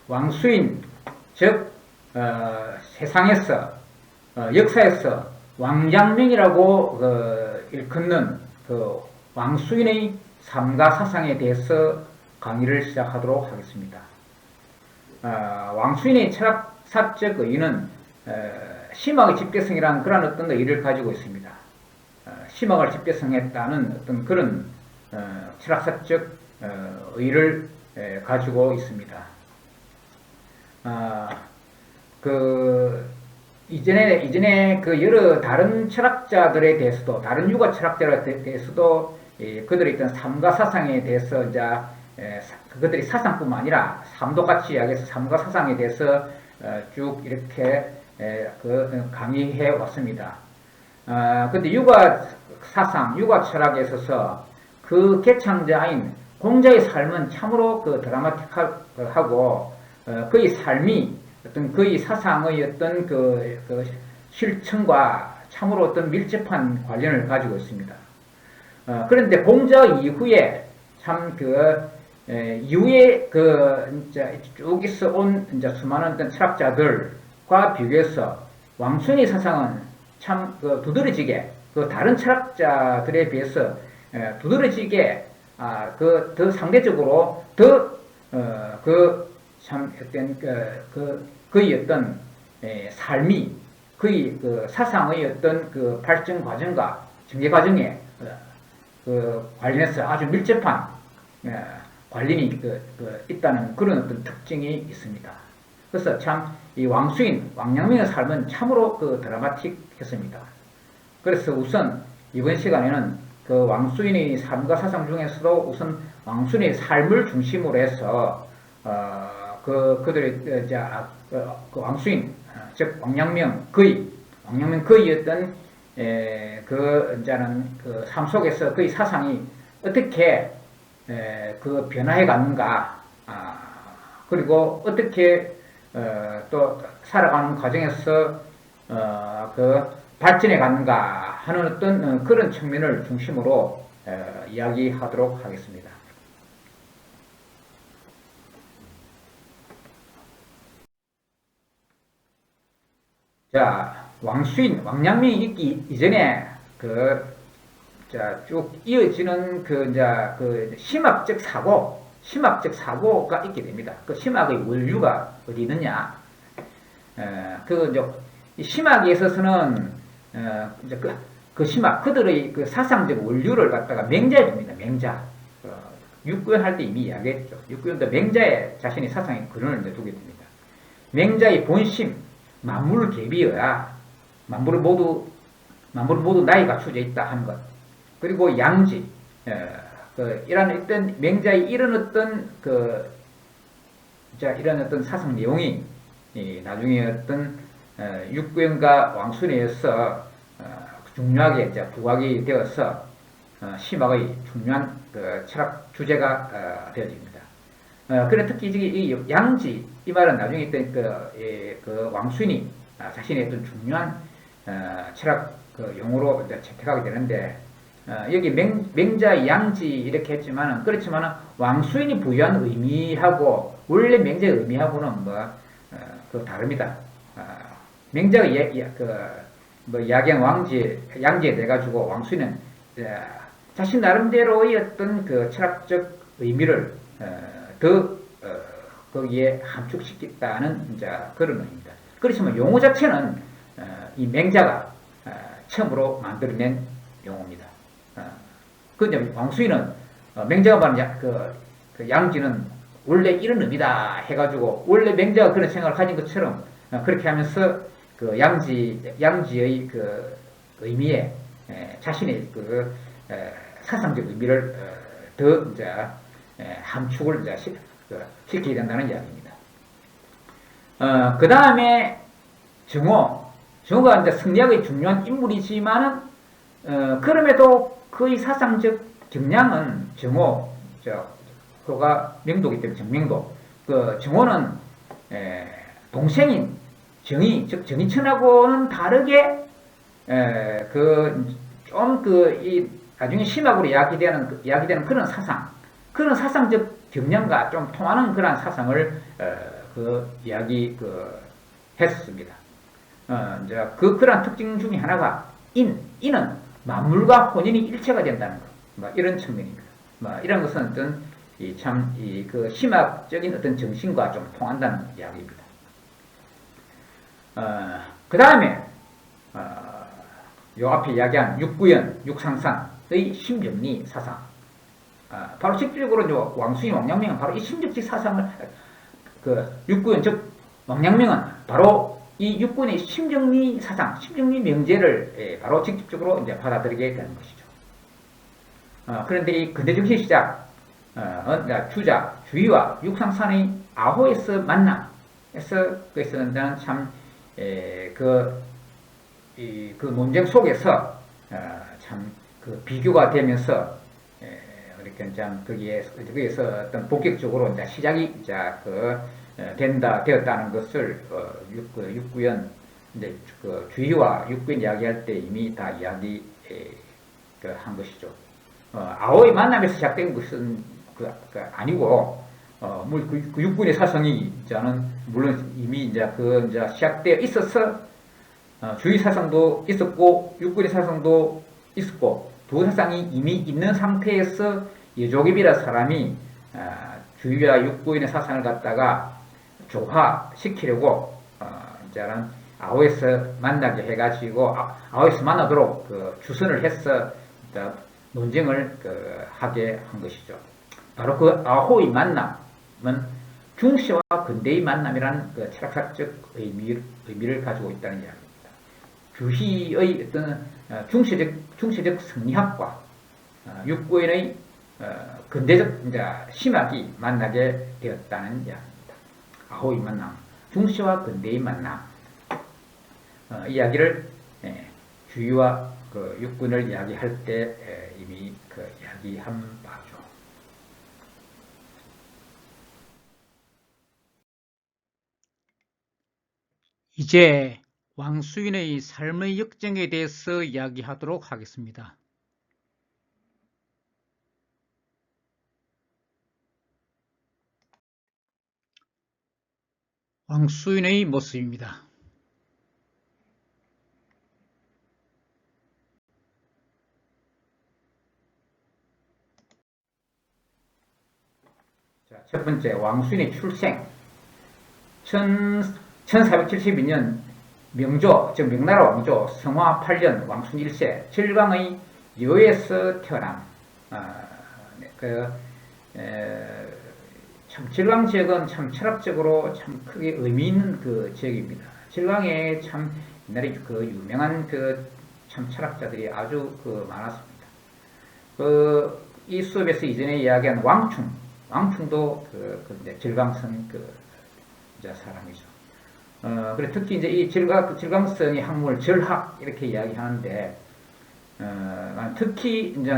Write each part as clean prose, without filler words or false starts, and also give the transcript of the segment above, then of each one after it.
왕수인, 즉 세상에서 역사에서 왕양명이라고 일컫는 그 왕수인의 삶과 사상에 대해서 강의를 시작하도록 하겠습니다. 왕수인의 철학사적 의의는 심학의 집대성이라는 그런 어떤 의의를 가지고 있습니다. 심학을 집대성했다는 어떤 그런 철학사적 의의를 가지고 있습니다. 이전에 그 여러 다른 철학자들에 대해서도, 다른 유가 철학자들에 대해서도 그들의 어떤 삶과 사상에 대해서 이제 그들이 사상뿐만 아니라 삶도 같이 이야기해서 삶과 사상에 대해서 쭉 이렇게 강의해 왔습니다. 근데 유가 사상, 유가 철학에 있어서 그 개창자인 공자의 삶은 참으로 그 드라마틱하고 그의 삶이 어떤 그의 사상의 어떤 그 실천과 참으로 어떤 밀접한 관련을 가지고 있습니다. 그런데 공자 이후에 참 이후에 이제 쭉 있어 온 이제 수많은 어떤 철학자들과 비교해서 왕순의 사상은 참 두드러지게 다른 철학자들에 비해서 두드러지게 더 상대적으로 참 어떤 그의 어떤 삶이 그의 사상의 어떤 발전 과정과 전개 과정에 관련해서 아주 밀접한 관련이 있다는 그런 어떤 특징이 있습니다. 그래서 참 이 왕수인 왕양명의 삶은 참으로 드라마틱했습니다. 그래서 우선 이번 시간에는 그 왕수인의 삶과 사상 중에서도 우선 왕수인의 삶을 중심으로 해서 그들의 왕수인 즉 왕양명 그의 어떤 이제는 삶 속에서 그의 사상이 어떻게 변화해 갔는가, 그리고 어떻게 또 살아가는 과정에서 발전해 갔는가 하는 어떤 그런 측면을 중심으로 이야기하도록 하겠습니다. 자, 왕수인, 왕양명이 있기 이전에 쭉 이어지는 심학적 사고가 있게 됩니다. 그 심학의 원류가 어디 있느냐? 이 심학에 있어서는 심학, 그들의 사상적 원류를 갖다가 맹자에 둡니다. 맹자. 육구연 할 때 이미 이야기했죠. 육구연도 맹자의 자신의 사상의 근원을 두게 됩니다. 맹자의 본심, 만물계비여야 만물을 모두 나에 갖춰져 있다 하는 것. 그리고 양지, 이런 어떤 맹자의 이런 어떤 이런 어떤 사상 내용이 나중에 어떤 육구연과 왕순에서 중요하게 이제 부각이 되어서 심학의 중요한 철학 주제가 되어집니다. 그래 특히 이 양지 이 말은 나중에 있던 왕순이 자신의 어떤 중요한 철학 용어로 이제 채택하게 되는데, 여기 맹자 양지 이렇게 했지만은, 그렇지만은 왕수인이 부여한 의미하고 원래 맹자의 의미하고는 다릅니다. 맹자가 야경 양지에 돼 가지고 왕수인은 자신 나름대로의 어떤 철학적 의미를 거기에 함축시켰다는 이제 그런 의미입니다. 그렇지만 용어 자체는 이 맹자가 처음으로 만들어낸 용어입니다. 그런데 왕수인은 맹자가 말하는 양지는 원래 이런 의미다 해가지고 원래 맹자가 그런 생각을 가진 것처럼 그렇게 하면서 양지의 의미에 자신의 사상적 의미를 더 이제 함축을 이제 시키게 된다는 이야기입니다. 그 다음에 정호가 이제 성리학의 중요한 인물이지만은 그럼에도 그의 사상적 경량은 그가 명도기 때문에 정명도. 정호는 동생인 정의, 즉 정의천하고는 다르게 나중에 심학으로 이야기되는 그런 사상적 경량과 좀 통하는 그런 사상을 그 이야기 했었습니다. 이제 그런 특징 중에 하나가 인은 만물과 혼연이 일체가 된다는 것, 뭐 이런 측면입니다. 뭐 이런 것은 어떤 그 심학적인 어떤 정신과 좀 통한다는 이야기입니다. 그 다음에 요 앞에 이야기한 육구연, 육상산의 심정리 사상. 바로 실질적으로 왕순이 왕陽明은 바로 이 심적직 사상을 육구연 즉 왕陽明은 바로 이 육군의 심정리 사상, 심정리 명제를 바로 직접적으로 이제 받아들이게 되는 것이죠. 그런데 이 근대 정신 시작, 주자, 주의와 육상산의 아호에서 만남에서 그것은 참 그 논쟁 속에서 참 그 비교가 되면서 이렇게 참 거기에서 어떤 본격적으로 이제 시작이 이제 되었다는 것을 육구연 이제 주의와 육구연 이야기할 때 이미 다 이야기 한 것이죠. 아오의 만남에서 시작된 것은 아니고 그 육군의 사상이 저는 물론 이미 이제 이제 시작되어 있어서 주의 사상도 있었고 육군의 사상도 있었고 두 사상이 이미 있는 상태에서 예조깁이라 사람이 주의와 육군의 사상을 갖다가 조화시키려고 이제는 아오에서 만나게 해가지고 아오에서 만나도록 주선을 해서 논쟁을 하게 한 것이죠. 바로 그 아호의 만남은 중시와 근대의 만남이라는 철학사적 의미를 가지고 있다는 이야기입니다. 주시의 어떤 중시적 성리학과 육구인의 근대적 심학이 만나게 되었다는 이야기입니다. 아호의 만남, 중시와 근대의 만남 이야기를 주의와 육군을 이야기할 때 이미 이야기한 바죠. 이제 왕수인의 삶의 역정에 대해서 이야기하도록 하겠습니다. 왕수인의 모습입니다. 자, 첫 번째 왕수인의 출생 1472년 명조, 즉 명나라 왕조 성화 8년 왕순 1세 질광의 여에서 태어남. 참 질광 지역은 참 철학적으로 참 크게 의미 있는 지역입니다. 질광에 참 옛날에 유명한 참 철학자들이 아주 많았습니다. 이 수업에서 이전에 이야기한 왕충도 질광성 사람이죠. 그래 특히 이제 이 질광성의 학문을 절학 이렇게 이야기하는데, 특히 이제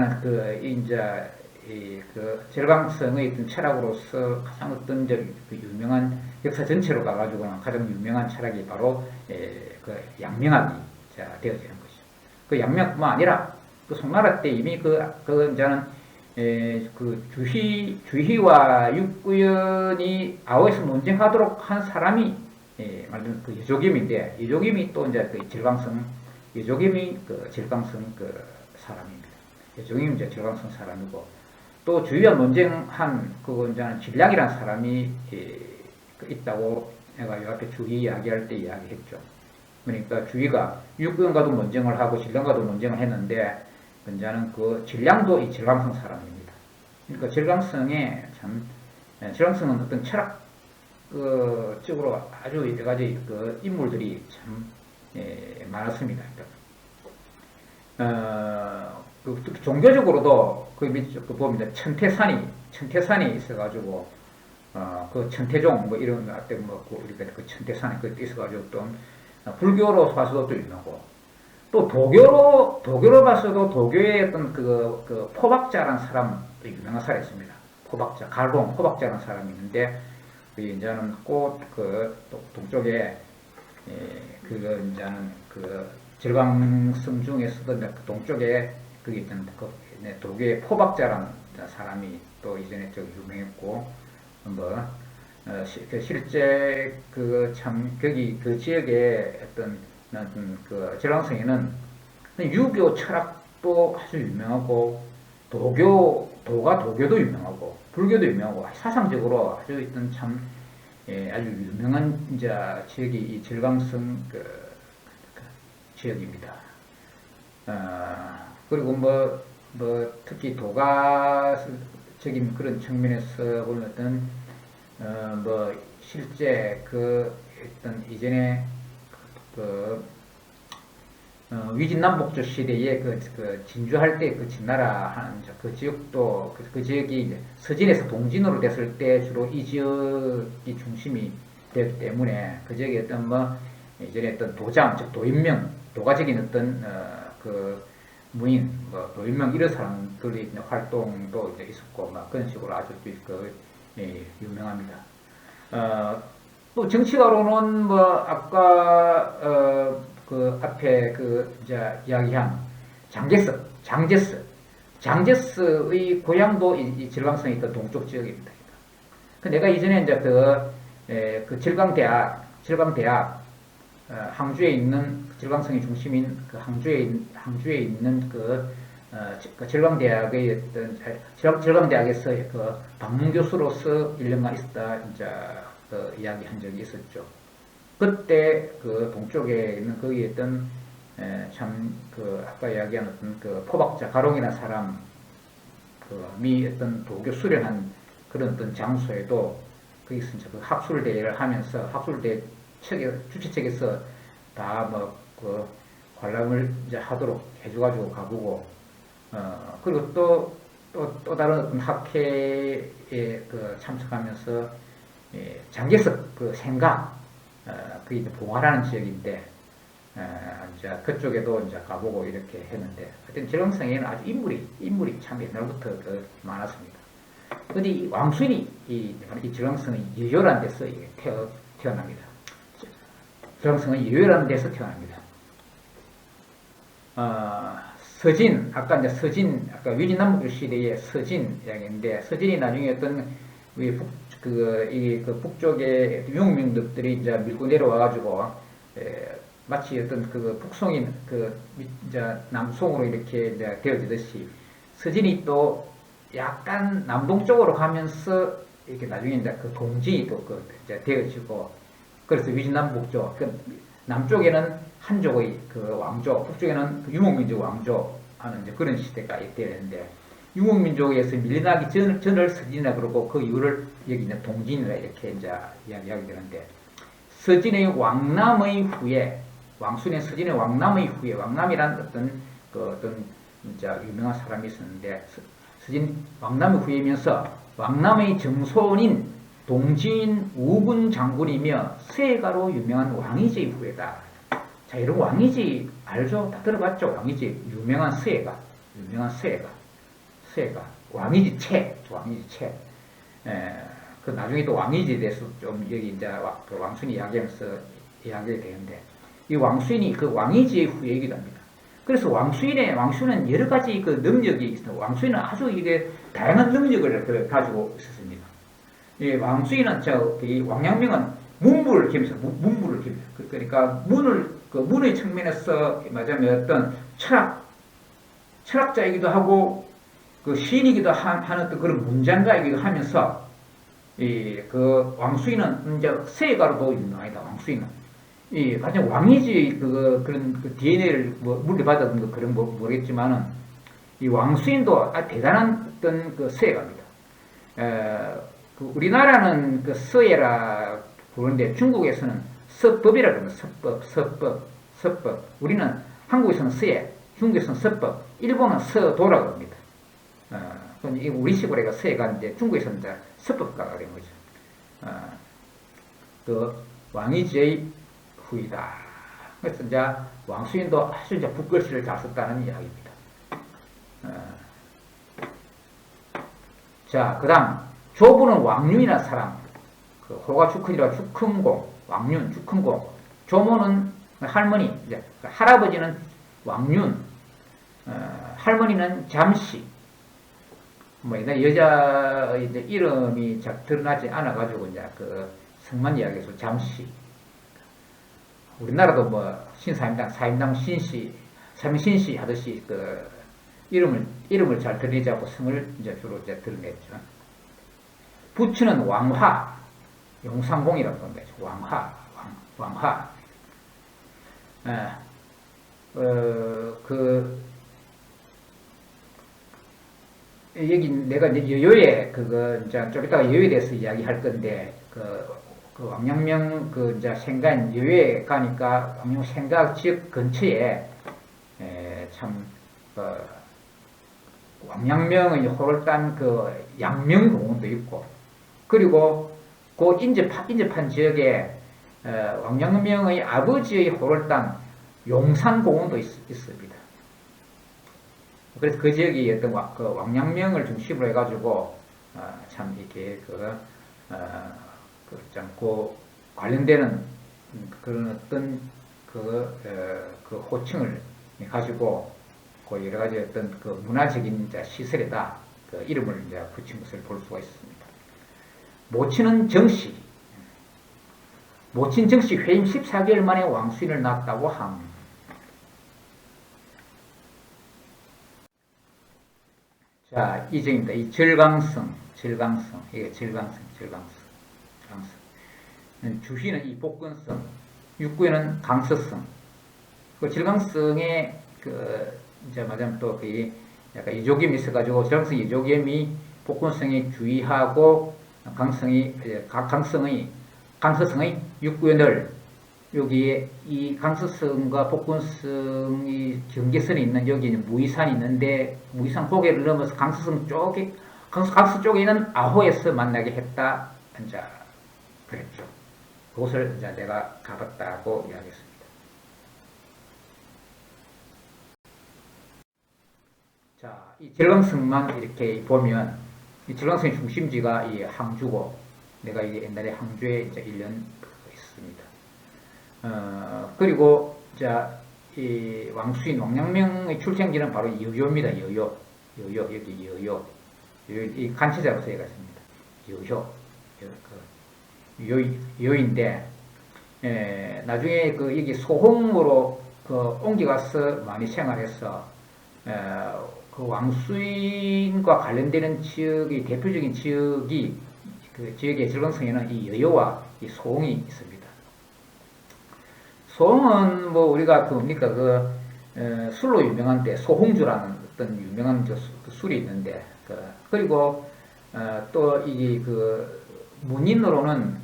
질광성의 어떤 철학으로서 가장 어떤 유명한 역사 전체로 가가지고는 가장 유명한 철학이 바로 양명학이 되어지는 것이죠. 그 양명뿐만 아니라 송나라 때 이미 이제는 주희와 육구연이 아오에서 논쟁하도록 한 사람이 말하자면 예조김인데, 예조김이 또 이제 예조김이 질광성 사람입니다. 예조김이 이제 질광성 사람이고, 또 주희와 논쟁한 이제 진량이라는 사람이 있다고 내가 이 앞에 주희 이야기할 때 이야기했죠. 그러니까 주희가 육구연과도 논쟁을 하고 진량과도 논쟁을 했는데, 이제는 진량도 이 질광성 사람입니다. 그러니까 질광성은 어떤 철학 쪽으로 아주 여러 가지 인물들이 참 많았습니다. 특히 종교적으로도 보면 천태산이 있어가지고 천태종 이런 때 우리가 천태산이 있어가지고 또 불교로 봐서도 또 유명하고, 또 도교로 봐서도 도교의 어떤 포박자라는 사람, 유명한 사람이 있습니다. 포박자, 갈봉 포박자라는 사람이 있는데, 이제는 동쪽에 이제는 질광성 중에서도 동쪽에 거기 있던 도교의 포박자라는 사람이 또 이전에 좀 유명했고, 실제 그 참 거기 그 지역의 어떤 그 제왕성에는 유교 철학도 아주 유명하고 도교도 유명하고 불교도 유명하고 사상적으로 아주 있던 참 아주 유명한 이제 지역이 이 절강성 그 지역입니다. 그리고 뭐 특히 도가적인 그런 측면에서 보면 뭐 실제 그 어떤 이전에 위진남북조 시대에 그 진주할 때 그 진나라 하는 그 지역도 그 지역이 이제 서진에서 동진으로 됐을 때 주로 이 지역이 중심이 되기 때문에 그 지역에 어떤 뭐 이전에 어떤 도장 즉 도인명 도가적인 어떤 그 무인 뭐 도인명 이런 사람들이 이제 활동도 이제 있었고 막 그런 식으로 아주 유명합니다. 또 정치가로는 뭐 아까 그 앞에 그 이제 이야기한 장제스의 고향도 이 질광성에 있던 동쪽 지역입니다. 그 내가 이전에 이제 그 질광대학 항주에 있는 질광성의 중심인 그 항주에 있는 그 질광대학의 어떤 질광대학에서 그 방문 교수로서 1년간 있었다 이제 그 이야기한 적이 있었죠. 그때 그 동쪽에 있는 거기에 있던 참 그 아까 이야기한 어떤 그 포박자 가롱이라는 사람 그미 어떤 도교 수련한 그런 어떤 장소에도 거기서 이제 그 학술 대회를 하면서 학술대 주최 측에서 다 뭐 그 관람을 이제 하도록 해줘가지고 가보고 그리고 또 다른 어떤 학회에 그 참석하면서 장제석 그 생각 그게 이제 봉화라는 지역인데 이제 그쪽에도 이제 가보고 이렇게 했는데 하여튼 질광성에는 아주 인물이 참 옛날부터 많았습니다. 근데 이 왕순이 이 질광성의 유효란 데서 태어납니다. 질광성은 유효라는 데서 태어납니다. 서진 아까 위진남북 시대의 서진 이야기인데 서진이 나중에 어떤 그 북쪽의 유목민들이 이제 밀고 내려와가지고 마치 어떤 그 북송인 이제 남송으로 이렇게 이제 되어지듯이 서진이 또 약간 남동쪽으로 가면서 이렇게 나중에 이제 그 동지도 이제 되어지고 그래서 위진남북조 남쪽에는 한족의 그 왕조, 북쪽에는 그 유목민족 왕조 하는 이제 그런 시대가 있대는데 유목민족에서 밀려나기 전을 서진이라 그러고 그 이유를 여기 이제 동진이라 이렇게 이제 이야기하게 되는데 서진의 왕남의 후에 왕순의 서진의 왕남의 후에 왕남이란 어떤 이제 유명한 사람이 있었는데 서진 왕남의 후에면서 왕남의 정손인 동진 우군 장군이며 세가로 유명한 왕이지 후에다. 자, 이런 왕이지 알죠? 다 들어봤죠? 왕이지 유명한 세가 왕이지 채. 그 나중에 또 왕이지에 대해서 좀 여기 이제 그 왕순이 이야기하면서 이야기가 되는데 이 왕순이 그 왕이지의 후예이기도 합니다. 그래서 왕순은 여러 가지 그 능력이 있습니다. 왕순은 아주 이게 다양한 능력을 가지고 있었습니다. 이 왕순이는 이 왕양명은 문부를 겸습니다. 문부를 겸습니다. 그러니까 문의 측면에서 말하자면 어떤 철학자이기도 하고 그 시인이기도 하는 또 그런 문장가이기도 하면서 그 왕수인은 이제 세가로도 유명하다. 왕수인은 가장 왕이지 그런 DNA를 물려받았던 거 그런 모르겠지만은 이 왕수인도 대단한 어떤 그 세가입니다. 그 우리나라는 그 서예라 부르는데 중국에서는 서법이라 그럽니다. 서법. 우리는 한국에서는 서예, 중국에서는 서법, 일본은 서도라고 합니다. 우리식으로 해가 서예가 있는데 중국에서는 이제 서법가가 된 거죠. 그 왕이지의 후이다. 그래서 이제 왕수인도 아주 이제 붓글씨를 잘 썼다는 이야기입니다. 자, 그 다음 조부는 왕륜이라는 사람. 그 호가 주큰이라 주큰공, 왕륜, 주큰공. 조모는 할머니, 이제 할아버지는 왕륜, 할머니는 잠시. 뭐 옛날 여자의 이제 이름이 잘 드러나지 않아가지고 이제 그 성만 이야기해서 잠시 우리나라도 뭐 신사임당, 사임당 신씨, 삼신씨 하듯이 그 이름을 잘 드러내지 않고 성을 이제 주로 이제 드러냈죠. 부처는 왕화, 용상공이라고 하는 거죠. 왕화. 여기 내가 이제 여요에 그거 이제 좀 이따가 여요에 대해서 이야기할 건데 그 왕양명 그 이제 생간 여요에 가니까 왕양 생각 지역 근처에 참 왕양명의 호월단 그 양명공원도 있고 그리고 그 인접한 지역에 왕양명의 아버지의 호월단 용산공원도 있습니다. 그래서 그 지역이 어떤 그 왕양명을 중심으로 해가지고 참 이렇게 그 관련되는 그런 어떤 그 호칭을 가지고 그 여러 가지 어떤 그 문화적인 시설에다 그 이름을 이제 붙인 것을 볼 수가 있습니다. 모친은 정씨, 모친 정씨 회임 14개월 만에 왕수인을 낳았다고 함. 자, 이 점입니다. 이 절강성. 이게 절강성. 주시는 이 복근성, 육구에는 강서성. 그 절강성에 이제 말하자면 또 그 약간 이조겸이 있어가지고 절강성 이조겸이 복근성에 주의하고 강서성의 육구연을 여기에 이 강서성과 복근성이 경계선이 있는 여기 무의산이 있는데 무의산 고개를 넘어서 강서 쪽에 있는 아호에서 만나게 했다. 이제 그랬죠. 그곳을 이제 내가 가봤다고 이야기했습니다. 자, 이 절강성만 이렇게 보면 이 절강성의 중심지가 이 항주고 내가 이게 옛날에 항주에 이제 1년 있습니다. 그리고 자, 이 왕수인 왕양명의 출생지는 바로 여요입니다. 여요. 여기 여요. 이 간체자로 쓰여가 있습니다. 여요인데 나중에 그 여기 소홍으로 옮겨가서 많이 생활해서 그 왕수인과 관련되는 지역의 대표적인 지역이 그 지역의 절강성에는 이 여요와 이 소홍이 있습니다. 소홍은 뭐 우리가 뭡니까 술로 유명한데 소홍주라는 어떤 유명한 술이 있는데 그리고 또 이게 문인으로는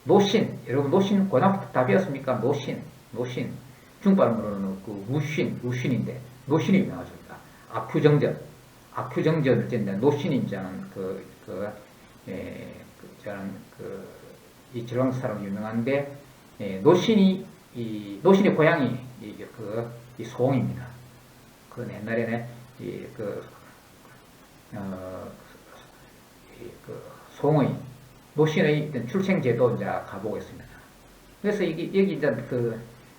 노신, 여러분 노신 고등학교 다 배웠습니까? 노신 중발음으로는 무신인데 노신이 유명하십니다. 아큐정전을 쨌는데 노신인 자는 이 절강성 사람 유명한데 노신의 고향이 이 소홍입니다. 그 옛날에는 소홍의 노신의 출생제도 이제 가보겠습니다. 그래서 여기 이제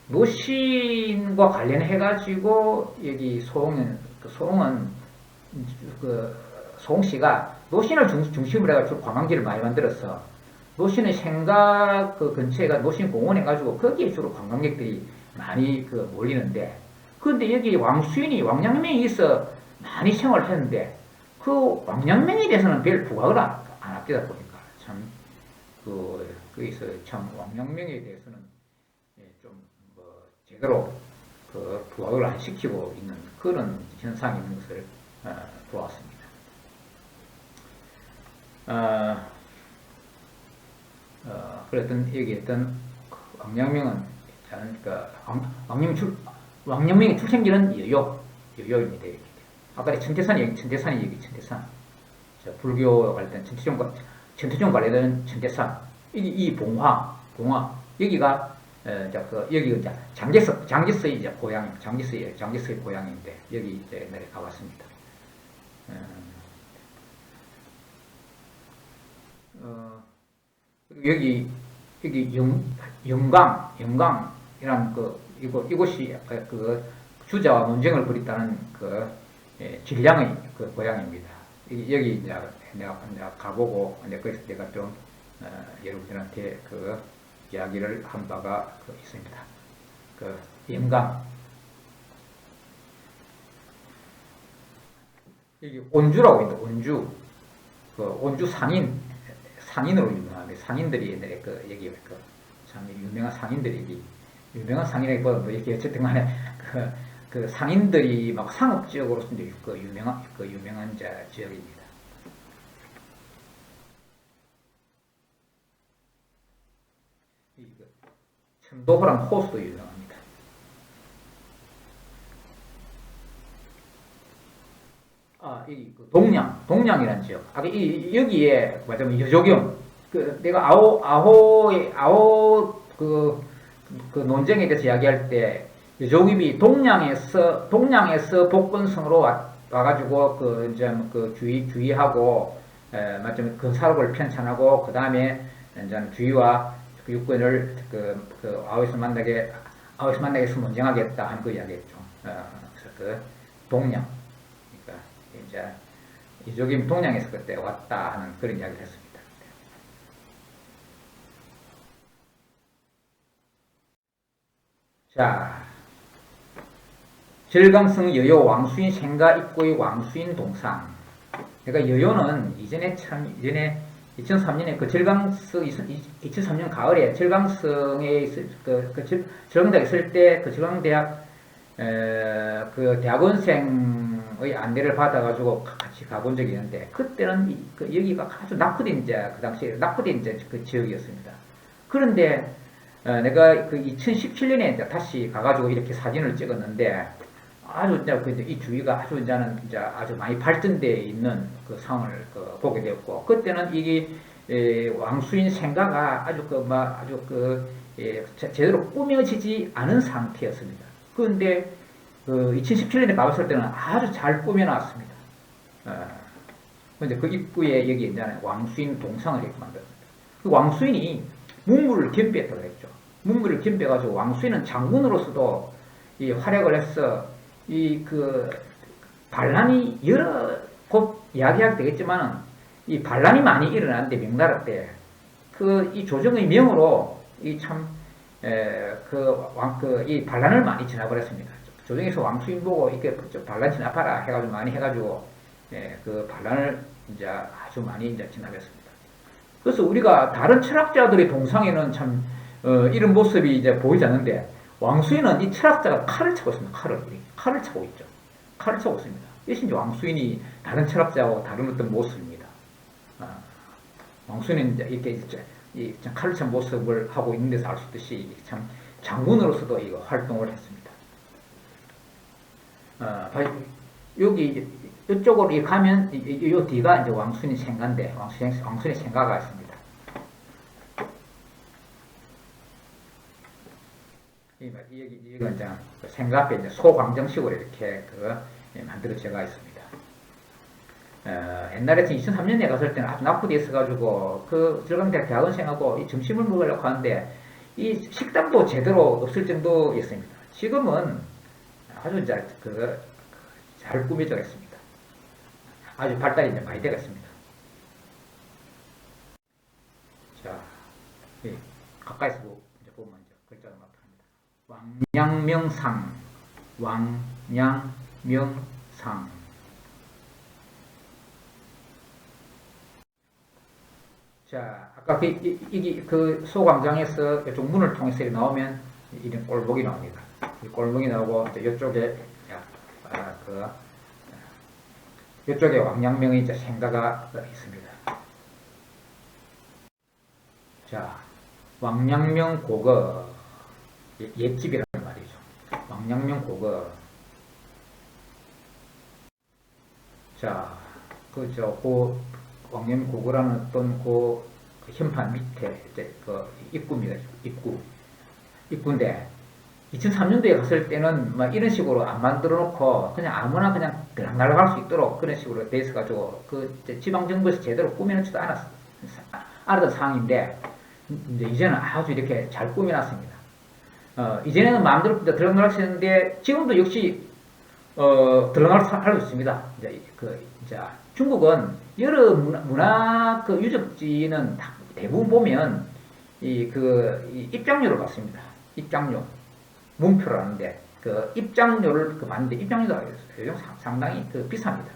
노신과 관련해가지고 여기 소홍은 소홍시가 노신을 중심으로 해가지고 관광지를 많이 만들어서 노신의 생각 근처에가 노신 공원 해가지고 거기에 주로 관광객들이 많이 몰리는데 그런데 여기 왕양명이 있어 많이 생활했는데 그 왕양명에 대해서는 별 부각을 안 아끼다 보니까 참 거기서 참 왕양명에 대해서는 좀 제대로 부각을 안 시키고 있는 그런 현상이 있는 것을 보았습니다. 그랬던 여기했던 왕양명은 왕양명의 출생지는 여요입니다. 아까 천태산. 불교 관련 천태종 관련된 천태산. 이 봉화 여기가 여기 이제 장제스의 이제 고향, 장제스의 고향인데 여기 이제 옛날에 가봤습니다. 여기 영광이란 이곳이 주자와 논쟁을 벌였다는 진량의 그 고향입니다. 여기 이제 내가 가보고 거기서 내가 좀 여러분들한테 그 이야기를 한 바가 있습니다. 그 영감, 여기 온주라고 있는데 온주, 그 온주 상인으로 유명합니다. 상인들이 옛날에 여기 유명한 상인들이 여기 유명한 상인이고 뭐 이렇게 어쨌든 간에 그 상인들이 막 상업 지역으로서 이제 유명한 지역입니다. 청도호랑 호수도 유명합니다. 이 동량이라는 지역. 여기에 말하자면 여조경, 내가 아호 그 논쟁에 대해서 이야기할 때 여조기비 동량에서 복건성으로 와가지고 이제 주의하고 말하자면 근사록을 편찬하고 그 다음에 이제 주의와 육군을 아오에서 만나게 해서 논쟁하겠다 하는 그 이야기했죠. 그래서 동량, 그러니까 이제 여조기비 동량에서 그때 왔다 하는 그런 이야기를 했습니다. 자, 절강성 여요 왕수인 생가 입구의 왕수인 동상. 그러니까 여요는 이전에 2003년에 그 2003년 가을에 절강성에 절강대학에 있을 때 그 절강대학 그 대학원생의 안내를 받아가지고 같이 가본 적이 있는데 그때는 여기가 아주 낙후된 그 당시에 낙후된 그 지역이었습니다. 그런데 내가 그 2017년에 이제 다시 가가지고 이렇게 사진을 찍었는데 아주 이제 이 주위가 아주 많이 발전되어 있는 그 상황을 보게 되었고 그때는 이게 왕수인 생가가 제대로 꾸며지지 않은 상태였습니다. 그런데 2017년에 가봤을 때는 아주 잘 꾸며놨습니다. 근데 그 입구에 여기 이제 왕수인 동상을 이렇게 만들었습니다. 그 왕수인이 문물을 겸비했다고 했죠. 문물을 겸비해가지고 왕수인은 장군으로서도 이 활약을 해서 반란이 여러 곳 이야기하게 되겠지만은 이 반란이 많이 일어났는데 명나라 때 이 조정의 명으로 이 반란을 많이 진압을 했습니다. 조정에서 왕수인 보고 이렇게 반란 진압하라 해가지고 많이 해가지고 그 반란을 이제 아주 많이 이제 진압했습니다. 그래서 우리가 다른 철학자들의 동상에는 이런 모습이 이제 보이지 않는데 왕수인은 이 철학자가 칼을 차고 있습니다. 칼을 차고 있죠. 칼을 차고 있습니다. 이것이 이제 왕수인이 다른 철학자와 다른 어떤 모습입니다. 왕수인은 이제 이렇게 칼을 찬 모습을 하고 있는 데서 알 수 있듯이 참 장군으로서도 이거 활동을 했습니다. 여기 이쪽으로 가면 이 뒤가 이제 왕수인 생가인데 왕수인 생가가 있습니다. 이건 이제 생가 앞에 이제 소광정식으로 이렇게 만들어져가 있습니다. 옛날에 2003년에 갔을 때는 아주 낙후되어 있어가지고 절강대학 대학원생하고 이 점심을 먹으려고 하는데 이 식당도 제대로 없을 정도였습니다. 지금은 아주 잘 꾸며져 있습니다. 아주 발달이 이제 많이 되겠습니다. 자, 가까이서 보면 이제 글자가 나타납니다. 왕량명상. 자, 아까 이게 소광장에서 이쪽 문을 통해서 나오면 이런 꼴복이 나옵니다. 이 꼴복이 나오고 이쪽에 이쪽에 왕양명의 이제 생가가 있습니다. 자, 왕양명 고거 옛집이라는 말이죠. 왕양명 고거. 자, 왕양명 고거라는 어떤 그 현판 밑에 이제 입구입니다. 입구인데 2003년도에 갔을 때는 막 이런 식으로 안 만들어 놓고 그냥 아무나 그냥 날아갈 수 있도록 그런 식으로 돼 있어가지고 지방정부에서 제대로 꾸며놓지도 않았던 상황인데 이제는 아주 이렇게 잘 꾸며놨습니다. 이전에는 마음대로 들어갈 수 있는데 지금도 역시 들어갈 수 있습니다. 이제 중국은 여러 문화 그 유적지는 대부분 보면 이 입장료를 받습니다. 입장료, 문표를 하는데 그 입장료를 받는데 입장료가 요즘 상당히 비쌉니다.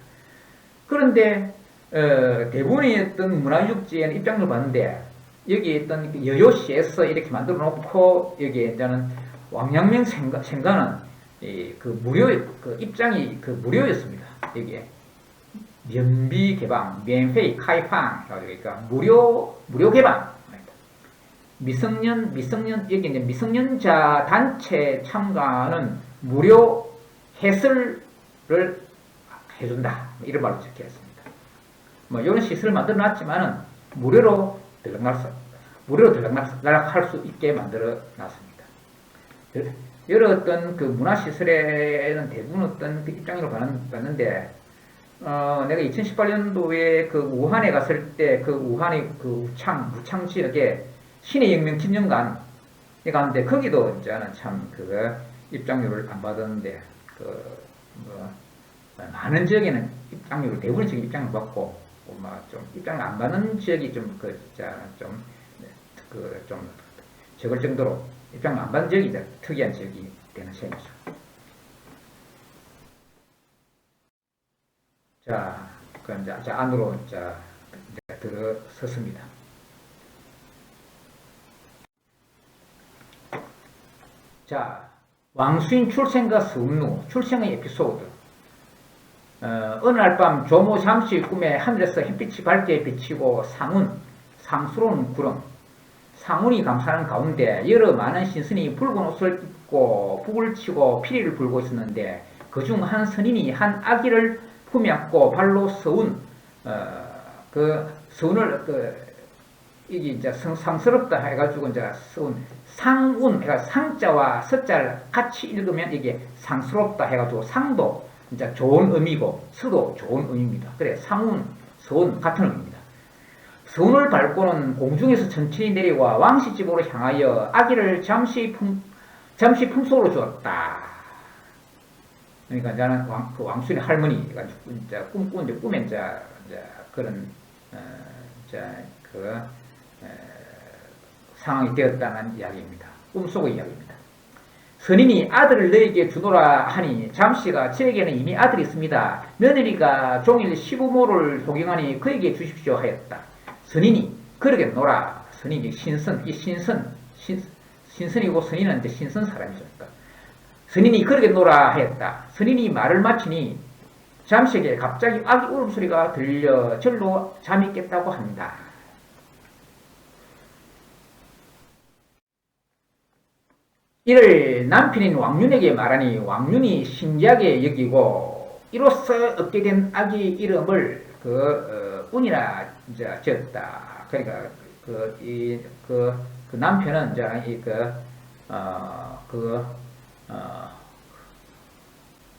그런데 대부분의 어떤 문화유적지에는 입장료를 받는데 여기 있던 여효시에서 이렇게 만들어 놓고 여기에 이제는 왕양명 생가는 그 입장이 무료였습니다. 여기에 면비 개방, 면회开放, 그러니까 무료 개방. 미성년 여기 이제 미성년자 단체 참가는 무료 해설을 해준다. 이런 말로 적혀 있습니다. 뭐 이런 시설을 만들어 놨지만은 무료로 들락날 수 있게 만들어 놨습니다. 여러 어떤 그 문화시설에는 대부분 어떤 그 입장료를 받는데, 내가 2018년도에 그 우한에 갔을 때 그 우한의 그 무창 지역에 신의 혁명 기념관에 갔는데 거기도 이제는 참 그 입장료를 안 받았는데 많은 지역에는 입장료를 대부분 지금 입장료 받고 좀 입장료 안 받는 지역이 좀 적을 정도로 입장료 안 받는 지역이 특이한 지역이 되는 셈이죠. 자, 그럼 이제 안으로 이제 들어섰습니다. 자, 왕수인 출생과 서운루, 출생의 에피소드. 어느 날 밤 조모 잠시 꿈에 하늘에서 햇빛이 밝게 비치고 상스러운 구름, 상운이 감싸는 가운데 여러 많은 신선이 붉은 옷을 입고 북을 치고 피리를 불고 있었는데 그중 한 선인이 한 아기를 품에 안고 발로 서운을 이게 이제 상스럽다 해가지고 이제 상운, 그러니까 상자와 서자를 같이 읽으면 이게 상스럽다 해가지고 상도 이제 좋은 의미고 서도 좋은 의미입니다. 그래 상운, 서운 같은 의미입니다. 서운을 밟고는 공중에서 천천히 내려와 왕씨 집으로 향하여 아기를 잠시 품속으로 주었다. 그러니까 이제는 왕순의 할머니가 이제 꿈꾸는데 꿈에 이제 그런 상황이 되었다는 이야기입니다. 꿈속의 이야기입니다. 선인이 아들을 너에게 주노라 하니 잠시가 저에게는 이미 아들이 있습니다. 며느리가 종일 시부모를 소경하니 그에게 주십시오 하였다. 선인이 그러게 노라. 선인이 신선이고 선인은 이제 신선 사람이죠. 선인이 그러게 노라 하였다. 선인이 말을 마치니 잠시에게 갑자기 아기 울음소리가 들려 절로 잠이 깼다고 합니다. 이를 남편인 왕윤에게 말하니 왕윤이 신기하게 여기고 이로써 얻게 된 아기 이름을 운이라 지었다. 그러니까 그 남편은 이제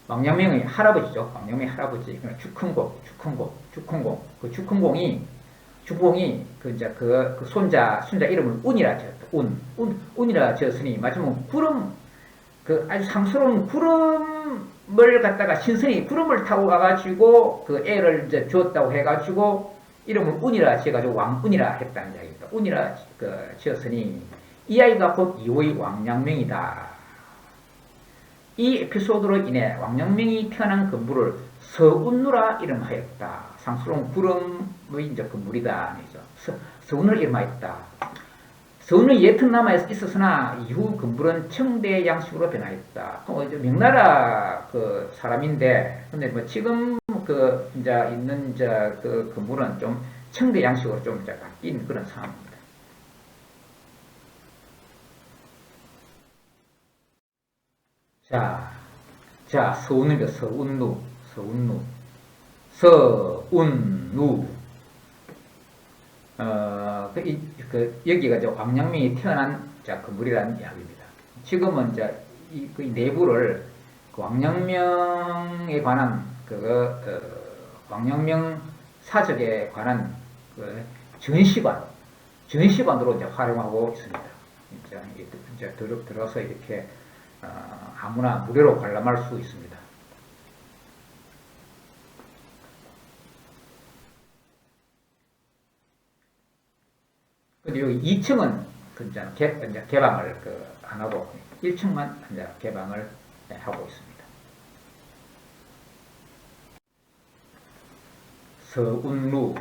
왕양명의 할아버지죠. 왕양명의 할아버지. 주kun공이 그 손자 이름을 운이라 지었다. 운이라 지었으니 마지막에 구름, 아주 상스러운 구름을 갖다가 신선이 구름을 타고 가가지고 그 애를 이제 주었다고 해가지고 이름을 운이라 지어가지고 왕운이라 했다는 이야기입니다. 운이라 지었으니 이 아이가 곧 이후의 왕양명이다. 이 에피소드로 인해 왕양명이 태어난 건물을 서운루라 이름하였다. 상스러운 구름의 이제 건물이다. 서운을 이름하였다. 서운은 예튼 남아 있었으나 이후 건물은 청대 양식으로 변화했다. 명나라 사람인데, 근데 뭐 지금 이제 있는 그 건물은 좀 청대 양식으로 좀 이제 바뀐 그런 상황입니다. 자, 서운은 서운루. 여기가 이제 왕양명이 태어난 건물이라는 이야기입니다. 지금은 이제 그 내부를 왕양명에 관한 왕양명 사적에 관한 전시관으로 이제 활용하고 있습니다. 이제 들어가서 이렇게 아무나 무료로 관람할 수 있습니다. 근데 여기 2층은 이제 개방을 안 하고 1층만 이제 개방을 하고 있습니다. 서운루.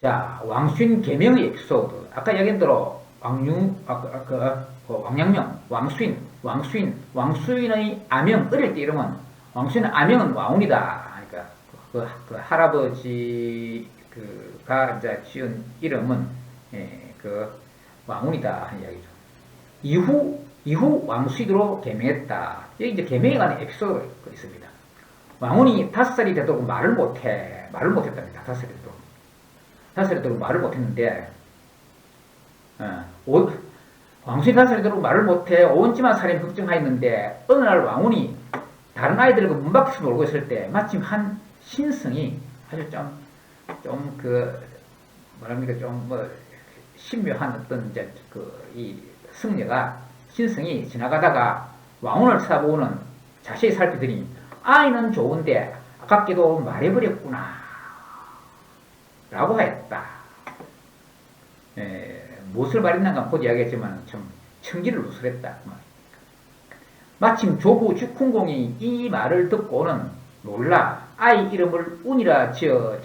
자, 왕순 계명의 에피소드. 아까 얘기한 대로 왕양명, 왕수인의 아명, 어릴 때 이름은 왕수인의 아명은 왕운이다. 그러니까 그 할아버지가 이제 지은 이름은 그 왕운이다 하는 이야기죠. 이후 왕수인으로 계명했다. 여기 이제 계명에 관한 에피소드가 있습니다. 왕운이 5살이 되도록 말을 못했답니다. 5살이 되도록. 5살이 되도록 말을 못했는데, 왕수인 5살이 되도록 말을 못해 온지만 살인 걱정하였는데, 어느 날 왕운이 다른 아이들과 문 밖에서 놀고 있을 때, 마침 한 신성이 아주 신묘한 어떤 이제 이 승려가, 신성이 지나가다가 왕운을 쳐다보고는 자세히 살피더니, 아이는 좋은데, 아깝게도 말해버렸구나. 라고 하였다. 무엇을 말했는가 곧 이야기했지만 참 청기를 누설했다. 마침 조부 주kun공이 이 말을 듣고는 놀라 아이 이름을 운이라 지어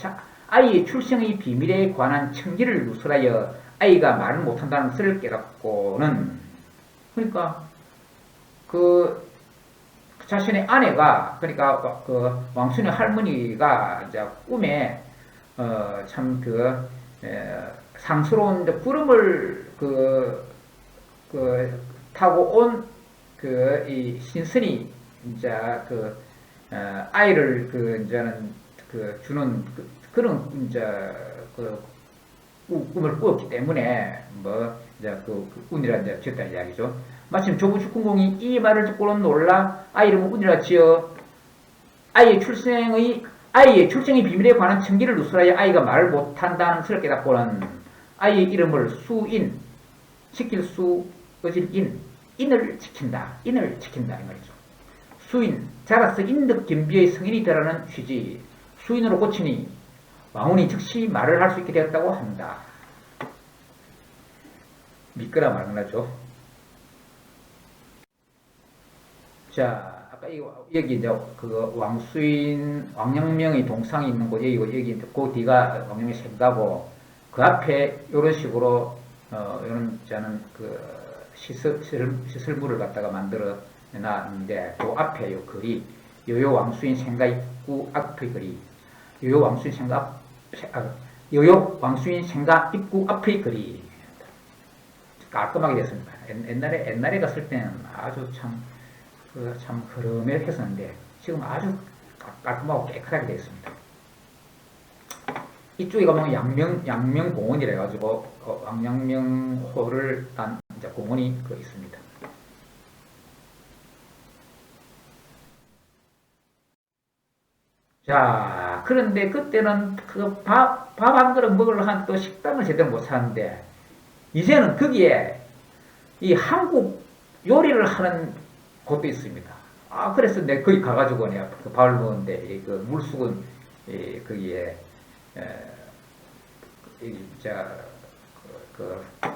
아이의 출생의 비밀에 관한 청기를 누설하여 아이가 말을 못한다는 것을 깨닫고는, 그러니까 그 자신의 아내가, 그러니까 그 왕순의 할머니가 이제 꿈에 상스러운 구름을 타고 온 이 신선이 이제 아이를 이제는 주는 그런 이제 꿈을 꾸었기 때문에 이제 운이라 이제 지었다 이야기죠. 마침 조부 주kun공이 이 말을 듣고는 놀라 아이 이름을 운이라 지어 아이의 출생의 비밀에 관한 청기를 누설하여 아이가 말을 못한다는 것을 깨닫고는 아이의 이름을 수인, 지킬 수, 어질 인을 지킨다 이 말이죠. 수인, 자라서 인덕 겸비의 성인이 되라는 취지. 수인으로 고치니 왕운이 즉시 말을 할 수 있게 되었다고 한다. 믿거나 말거나죠. 자, 아까 여기 이제 왕수인, 왕양명의 동상이 있는 곳, 여기 그 뒤가 왕양명의 생가고, 그 앞에 이런 식으로, 이런 저는 시설물을 갖다가 만들어 놨는데, 그 앞에 요 글이, 요요 왕수인 생가 입구 앞의 글이, 요요 왕수인 생가 입구 앞의 글이 깔끔하게 됐습니다. 옛날에 갔을 때는 아주 참 흐름했었는데 지금 아주 깔끔하고 깨끗하게 되어 있습니다. 이쪽에 가면 양명공원이라 해가지고 왕양명호를 딴 이제 공원이 있습니다. 자, 그런데 그때는 밥 한 그릇 먹으러 한 또 식당을 제대로 못 찾는데, 이제는 거기에 이 한국 요리를 하는 곳도 있습니다. 그래서 내가 거기 가가지고 내가 밥을 먹었는데, 물수건, 거기에,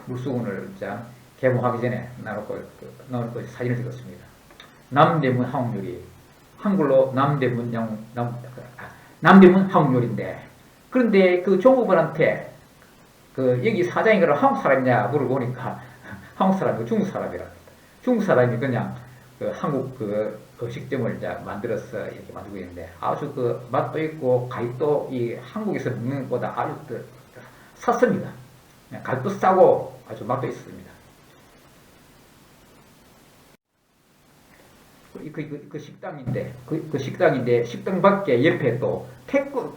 물수건을 개봉하기 전에 나놓고 사진을 찍었습니다. 남대문 한국 요리. 한글로 남대문 한국 요리인데, 그런데 그 종업원한테 여기 사장이 그럼 한국 사람이냐 물어보니까 한국 사람이고 중국 사람이랍니다. 중국 사람이 그냥 한국 음식점을 이제 만들어서 이렇게 만들고 있는데, 아주 맛도 있고 가격도 이 한국에서 먹는 것보다 아주 쌌습니다. 가격도 싸고 아주 맛도 있습니다. 식당인데 식당 밖에 옆에 또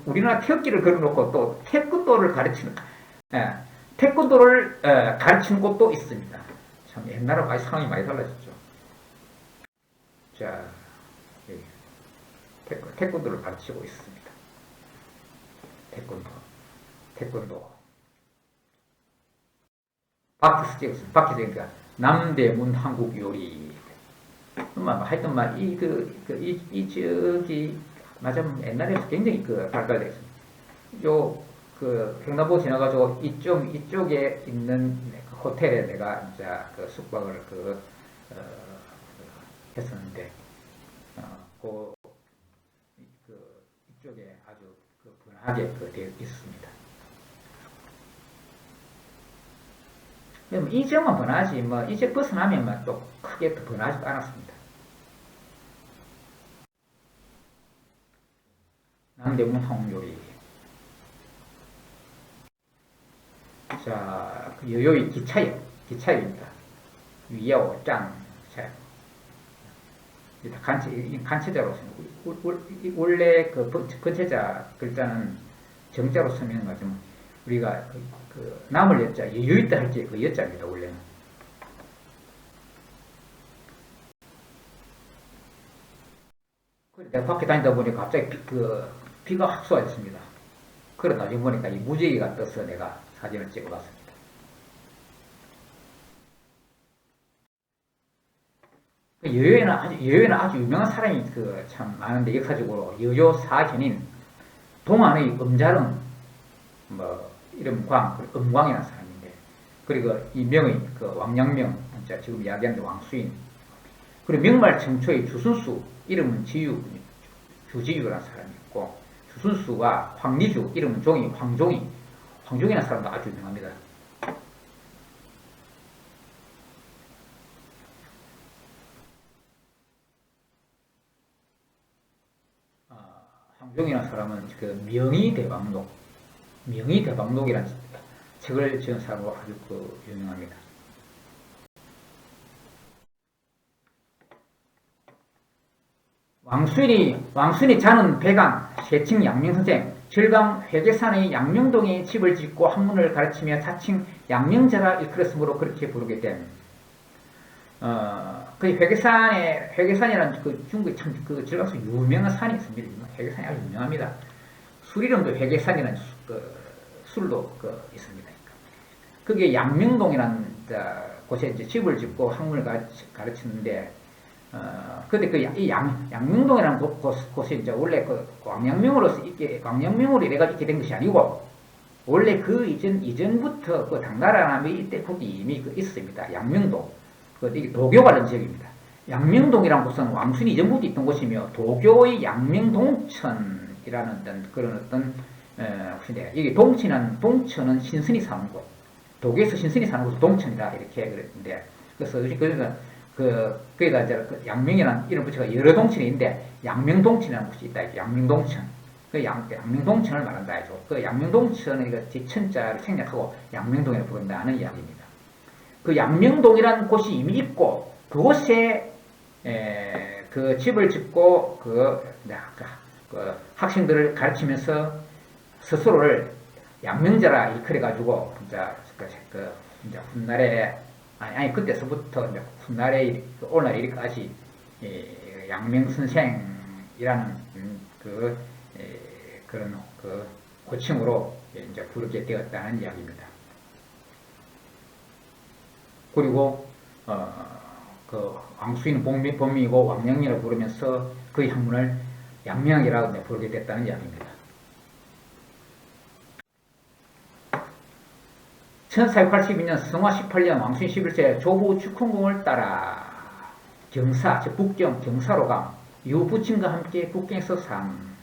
우리나라 태극기를 걸어놓고 또 태권도를 가르치는 곳도 있습니다. 참 옛날하고 아주 상황이 많이 달라졌죠. 자, 태권도를 가르치고 있습니다. 태권도. 밖에서 찍었습니다. 밖에서 그러니까 남대문 한국 요리. 하여튼 저기 맞아 옛날에 굉장히 발달되어 있습니다. 요, 그, 횡단보 지나가지고 이쪽에 있는 그 호텔에 내가 이제 그 숙박을 했었는데, 이쪽에 아주 번하게 되어 있습니다. 이 점은 번하지, 이제 벗어나면 또 크게 또 번하지도 않았습니다. 남대문 홍요리. 자, 여요의 기차역입니다. 위야오 짱. 자, 간체자로 원래 그 번체자 글자는 정자로 쓰면 가지고 우리가 남을 여자 여유있다 할 때 그 여자입니다. 원래는. 내가 밖에 다니다 보니까 갑자기 비가 확 쏟아졌습니다. 그러다 나중에 보니까 이 무지개가 떠서 내가 사진을 찍어봤습니다. 여유에는 아주 유명한 사람이 참 많은데, 역사적으로 여요 사현인 동안의 음자릉 이름 음광이라는 사람인데, 그리고 이 명의 왕양명, 지금 이야기하는 왕수인, 그리고 명말 청초의 주순수 이름은 주지유라는 사람이 있고, 주순수와 황리주 이름은 황종이라는 사람도 아주 유명합니다. 황종이라는 사람은 명의대방록이라는 책을 지은 사람으로 아주 유명합니다. 왕순이 자는 배강, 세칭 양명선생, 절강 회계산의 양명동에 집을 짓고 학문을 가르치며 자칭 양명자라 일컬었으므로 그렇게 부르게 된, 회계산이라는 중국에 참 절강서 유명한 산이 있습니다. 회계산이 아주 유명합니다. 수리령도 회계산이라는 술도 있습니다. 그게 양명동이라는 곳에 이제 집을 짓고 학문을 가르치는데, 근데 이 양명동이라는 곳에 이제 원래 광양명으로 내가 있게 된 것이 아니고, 원래 이전부터 당나라남이 이때부터 이미 있습니다. 양명동. 이게 도교 관련 지역입니다. 양명동이라는 곳은 왕순이 이전부터 있던 곳이며, 도교의 양명동천이라는 그런 이게 동천은 신선이 사는 곳, 도교에서 신선이 사는 곳을 동천이라 이렇게 그랬는데, 그러니까 이제 양명이라는 이름 붙여가 여러 동천이 있는데, 양명동천이라는 곳이 있다. 양명동천. 양명동천을 말한다 해죠. 양명동천은 이거 천자를 생략하고 양명동이라고 부른다는 이야기입니다. 양명동이라는 곳이 이미 있고, 그곳에 집을 짓고 학생들을 가르치면서 스스로를 양명자라 일컬어가지고 이제 훗날에 그때서부터 이제 훗날에 오늘날 이렇게까지 양명선생이라는 그런 호칭으로 이제 부르게 되었다는 이야기입니다. 그리고 왕수인 본명이고 왕양이라고 부르면서 그 학문을 양명이라고 부르게 됐다는 이야기입니다. 1482년 성화 18년 왕수인 11세 조부 축흥궁을 따라 경사, 즉 북경 경사로 감, 유부친과 함께 북경에서 삶.